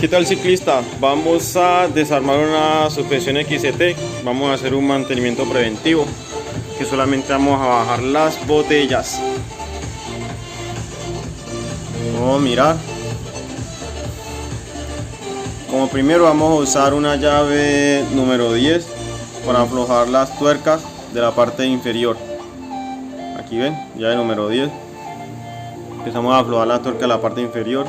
¿Qué tal, ciclista? Vamos a desarmar una suspensión XT. Vamos a hacer un mantenimiento preventivo, que solamente vamos a bajar las botellas. Vamos a mirar. Como primero vamos a usar una llave número 10 para aflojar las tuercas de la parte inferior. Aquí ven, llave número 10. Empezamos a aflojar la tuerca de la parte inferior.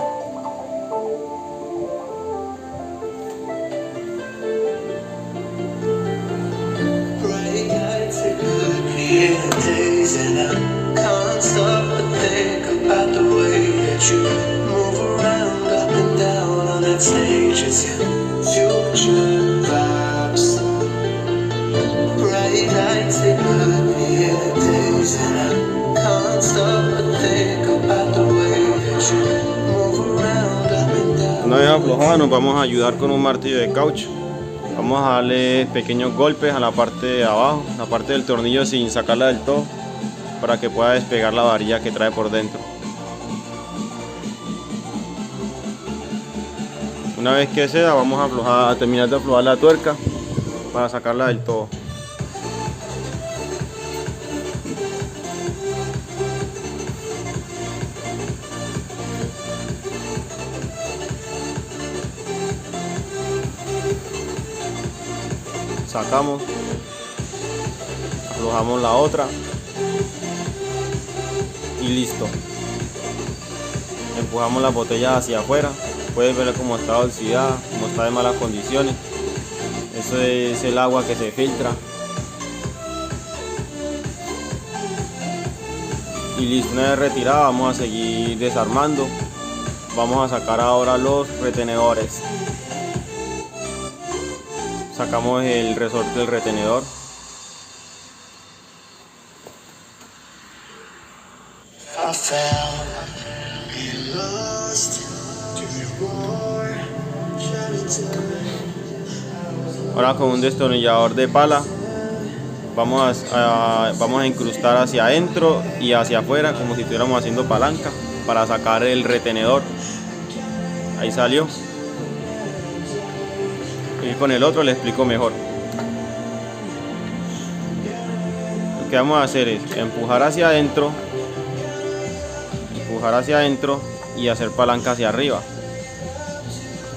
Una vez aflojada, nos vamos a ayudar con un martillo de caucho. Vamos a darle pequeños golpes a la parte de abajo, la parte del tornillo, sin sacarla del todo, para que pueda despegar la varilla que trae por dentro. Una vez que sea, vamos a terminar de aflojar la tuerca para sacarla del todo. Sacamos, aflojamos la otra y listo. Empujamos la botella hacia afuera. Puedes ver cómo está oxidada, cómo está de malas condiciones. Eso es el agua que se filtra. Y listo, una vez retirada, vamos a seguir desarmando. Vamos a sacar ahora los retenedores. Sacamos el resorte del retenedor. Ahora con un destornillador de pala vamos a incrustar hacia adentro y hacia afuera, como si estuviéramos haciendo palanca, para sacar el retenedor. Ahí salió. Y con el otro le explico mejor. Lo que vamos a hacer es empujar hacia adentro y hacer palanca hacia arriba,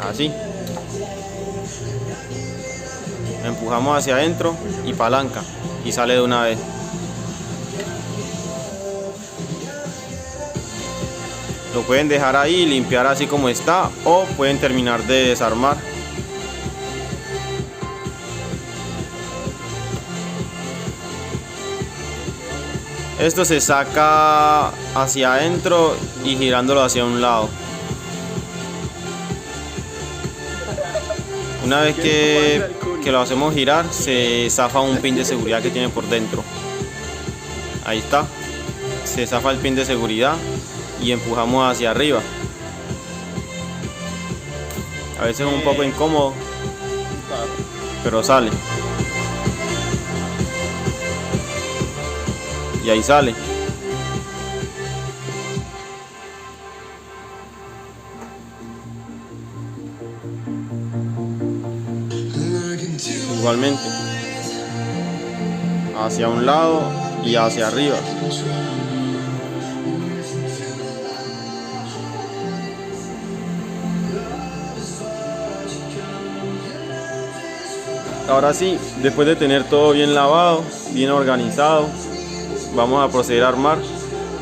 así. Empujamos hacia adentro y palanca, y sale de una vez. Lo pueden dejar ahí y limpiar así como está, o pueden terminar de desarmar. Esto se saca hacia adentro y girándolo hacia un lado. Una vez que lo hacemos girar, se zafa un pin de seguridad que tiene por dentro. Ahí está. Se zafa el pin de seguridad y empujamos hacia arriba. A veces es un poco incómodo, pero sale. Y ahí sale. Igualmente, hacia un lado y hacia arriba. Ahora sí, después de tener todo bien lavado, bien organizado, vamos a proceder a armar.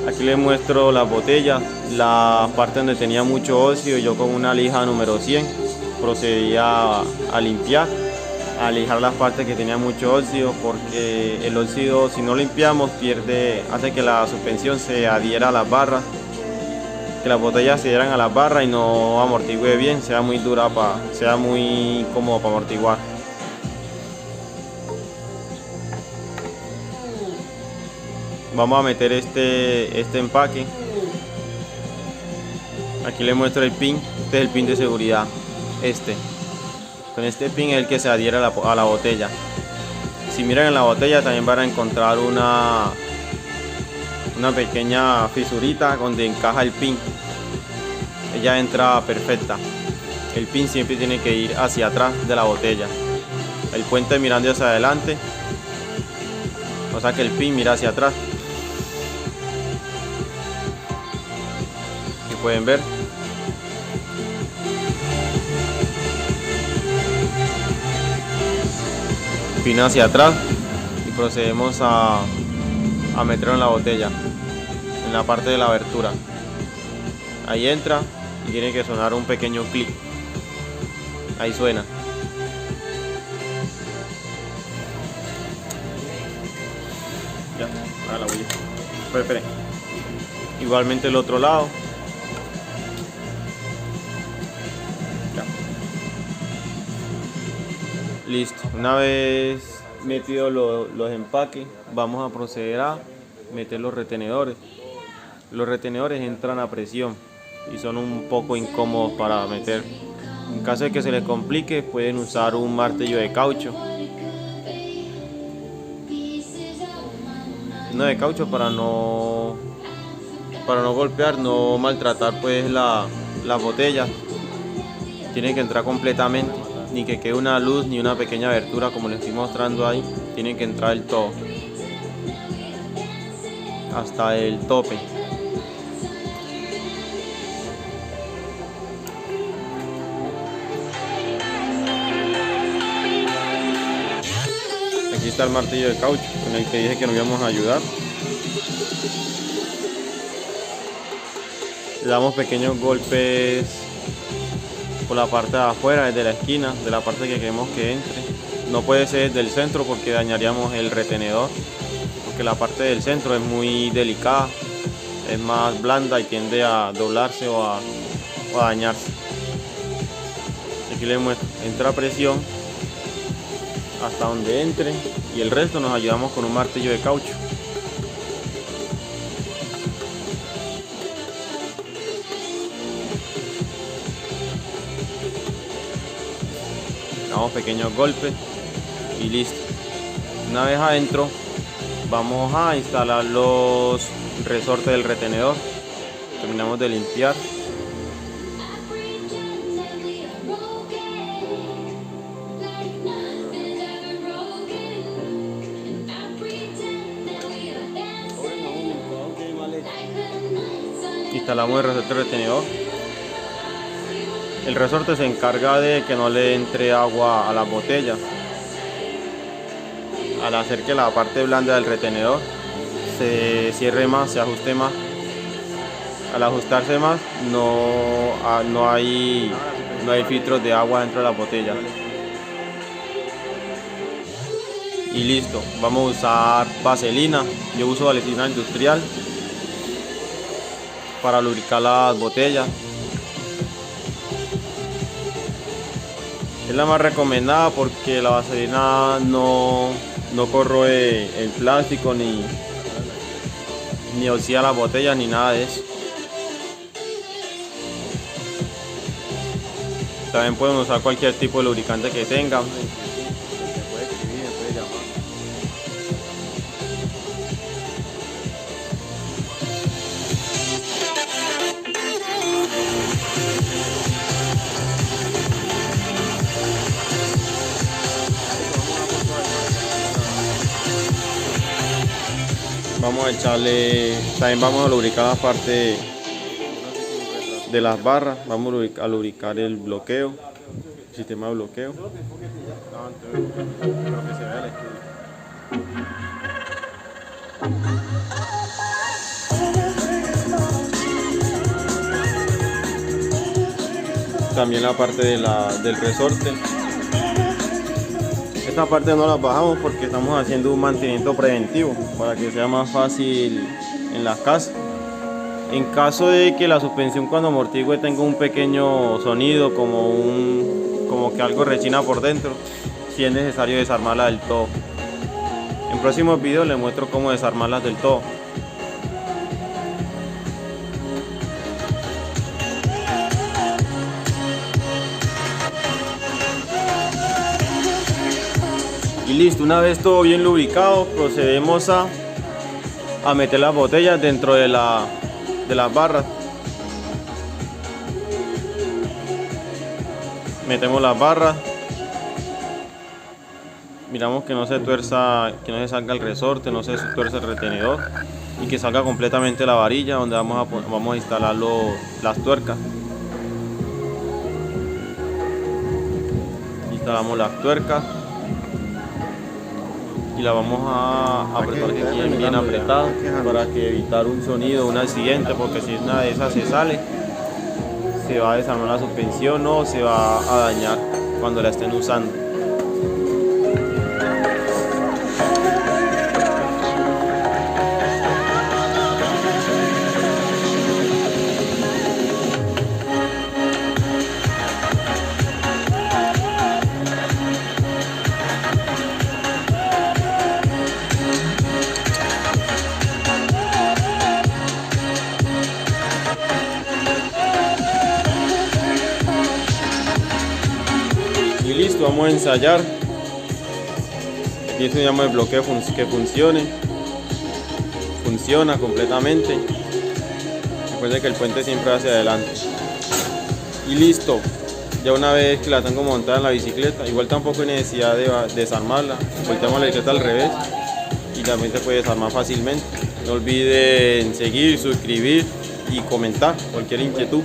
Aquí les muestro las botellas, la parte donde tenía mucho óxido. Yo con una lija número 100 procedí a limpiar, a lijar las partes que tenía mucho óxido, porque el óxido, si no limpiamos, hace que la suspensión se adhiera a las barras, que las botellas se adhieran a las barras y no amortigüe bien, sea muy dura, sea muy incómodo para amortiguar. Vamos a meter este empaque. Aquí les muestro el pin. Este es el pin de seguridad. Con este pin es el que se adhiere a la botella. Si miran en la botella también van a encontrar una pequeña fisurita donde encaja el pin. Ella entra perfecta. el pin siempre tiene que ir hacia atrás de la botella. El puente mirando hacia adelante, o sea que el pin mira hacia atrás. Y pueden ver. Pin hacia atrás y procedemos a meterlo en la botella, en la parte de la abertura. Ahí entra y tiene que sonar un pequeño clic. Ahí suena. Ya, ahora la voy a... Espere. Igualmente el otro lado. Ya. Listo. Una vez metido los empaques, vamos a proceder a meter los retenedores. Los retenedores entran a presión y son un poco incómodos para meter. En caso de que se les complique, pueden usar un martillo de caucho. No de caucho para no golpear, no maltratar pues la botella. Tiene que entrar completamente, ni que quede una luz ni una pequeña abertura como les estoy mostrando ahí. Tiene que entrar del todo, hasta el tope. Aquí está el martillo de caucho con el que dije que nos íbamos a ayudar. Le damos pequeños golpes por la parte de afuera, desde la esquina, de la parte que queremos que entre. No puede ser desde el centro porque dañaríamos el retenedor, porque la parte del centro es muy delicada, es más blanda y tiende a doblarse o a dañarse. Aquí le muestro, entra a presión hasta donde entre y el resto nos ayudamos con un martillo de caucho. Damos pequeños golpes y listo. Una vez adentro, vamos a instalar los resortes del retenedor. Terminamos de limpiar. Instalamos el resorte del retenedor. El resorte se encarga de que no le entre agua a la botella. Al hacer que la parte blanda del retenedor se cierre más, se ajuste más. Al ajustarse más, no hay filtros de agua dentro de la botella. Y listo. Vamos a usar vaselina. Yo uso vaselina industrial para lubricar las botellas. Es la más recomendada porque la vaselina no corroe el plástico ni oxida las botellas ni nada de eso. También pueden usar cualquier tipo de lubricante que tengan. Vamos a echarle, también vamos a lubricar la parte de las barras, vamos a lubricar el bloqueo, el sistema de bloqueo. También la parte del resorte. Esta parte no la bajamos porque estamos haciendo un mantenimiento preventivo para que sea más fácil en las casas. En caso de que la suspensión cuando amortigue tenga un pequeño sonido como que algo rechina por dentro, sí es necesario desarmarla del todo. En próximos videos les muestro cómo desarmarlas del todo. Y listo, una vez todo bien lubricado, procedemos a meter las botellas dentro de las barras. metemos las barras, miramos que no se tuerza, que no se salga el resorte, no se tuerza el retenedor y que salga completamente la varilla donde vamos a instalar las tuercas. Instalamos las tuercas y la vamos a apretar que queden bien apretadas para que evitar un sonido, un accidente, porque si una de esas se sale, se va a desarmar la suspensión o se va a dañar cuando la estén usando. Y listo, vamos a ensayar. Aquí estudiamos el bloque que funcione. Funciona completamente. Recuerden que el puente siempre va hacia adelante. Y listo. Ya una vez que la tengo montada en la bicicleta, igual tampoco hay necesidad de desarmarla. Volteamos la bicicleta al revés y también se puede desarmar fácilmente. No olviden seguir, suscribir y comentar cualquier inquietud.